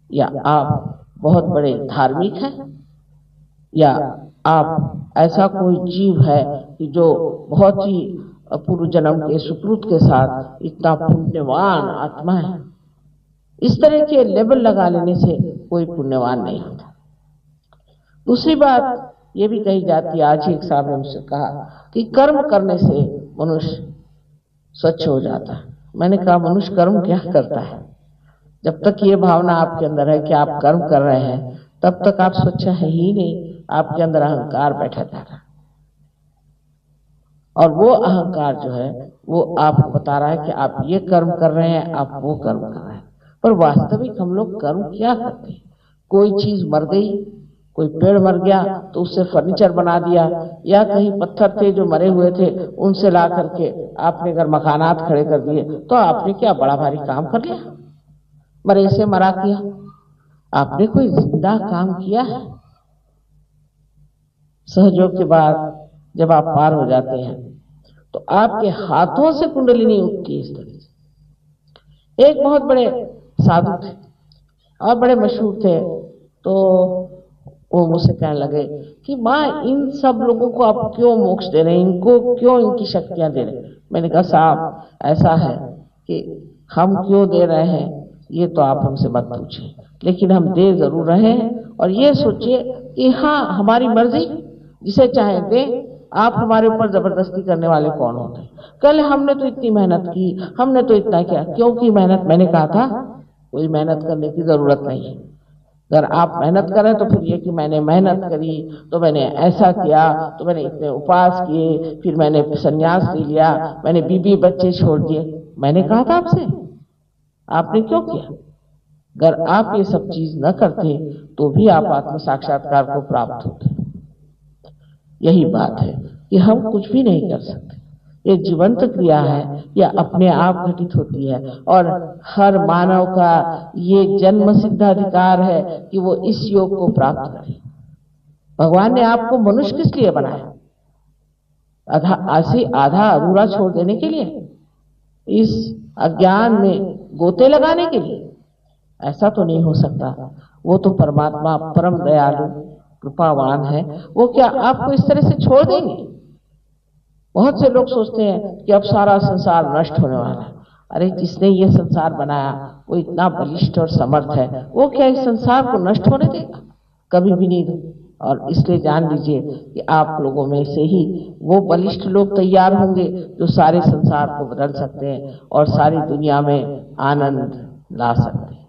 या आप बहुत बड़े धार्मिक हैं, या आप ऐसा कोई जीव है कि जो बहुत ही पूर्व जन्म के सुकृत के साथ इतना पुण्यवान आत्मा है। इस तरह के लेबल लगा लेने से कोई पुण्यवान नहीं होता। दूसरी बात ये भी कही जाती है, आज ही एक साहब ने मुझसे कहा कि कर्म करने से मनुष्य स्वच्छ हो जाता है। मैंने कहा मनुष्य कर्म क्या करता है? जब तक ये भावना आपके अंदर है कि आप कर्म कर रहे हैं, तब तक आप स्वच्छ है ही नहीं। आपके अंदर अहंकार बैठा जा रहा है, और वो अहंकार जो है वो आपको बता रहा है कि आप ये कर्म कर रहे हैं, आप वो कर्म कर रहे हैं। पर वास्तविक हम लोग कर्म क्या करते हैं? कोई चीज मर गई, कोई पेड़ मर गया तो उससे फर्नीचर बना दिया, या कहीं पत्थर थे जो मरे हुए थे उनसे ला करके आपने अगर मकानात खड़े कर दिए, तो आपने क्या बड़ा भारी काम कर लिया? मरे से मरा किया। आपने कोई जिंदा काम किया है? सहयोग के बाद जब आप पार हो जाते हैं तो आपके हाथों से कुंडलिनी उठती है। इस तरह से एक बहुत बड़े साधु थे और बड़े मशहूर थे, तो वो मुझसे कहने लगे कि माँ, इन सब लोगों को आप क्यों मोक्ष दे रहे हैं, इनको क्यों इनकी शक्तियां दे रहे हैं? मैंने कहा साहब, ऐसा है कि हम क्यों दे रहे हैं ये तो आप हमसे मत पूछिए, लेकिन हम दे जरूर रहे हैं। और ये सोचिए कि हाँ, हमारी मर्जी, जिसे चाहे दे। आप हमारे ऊपर जबरदस्ती करने वाले कौन होते हैं? कल हमने तो इतनी मेहनत की, हमने तो इतना किया, क्योंकि मेहनत, मैंने कहा था कोई मेहनत करने की जरूरत नहीं है। अगर आप मेहनत करें तो फिर ये कि मैंने मेहनत करी, तो मैंने ऐसा किया, तो मैंने इतने उपास किए, फिर मैंने संन्यास ले लिया, मैंने बीबी बच्चे छोड़ दिए। मैंने कहा था आपसे, आपने क्यों किया? अगर आप ये सब चीज न करते तो भी आप आत्म साक्षात्कार को प्राप्त होते। यही बात है कि हम कुछ भी नहीं कर सकते। ये जीवंत क्रिया है, यह अपने आप घटित होती है, और हर मानव का ये जन्म सिद्ध अधिकार है कि वो इस योग को प्राप्त करे। भगवान ने आपको मनुष्य किस लिए बनाया? आधा अधूरा छोड़ देने के लिए, इस अज्ञान में गोते लगाने के लिए? ऐसा तो नहीं हो सकता। वो तो परमात्मा परम दयालु कृपावान है, वो क्या आपको इस तरह से छोड़ देंगे? बहुत से लोग सोचते हैं कि अब सारा संसार नष्ट होने वाला है। अरे, जिसने ये संसार बनाया वो इतना बलिष्ठ और समर्थ है, वो क्या इस संसार को नष्ट होने देगा? कभी भी नहीं। और इसलिए जान लीजिए कि आप लोगों में से ही वो बलिष्ठ लोग तैयार होंगे जो सारे संसार को बदल सकते हैं और सारी दुनिया में आनंद ला सकते हैं।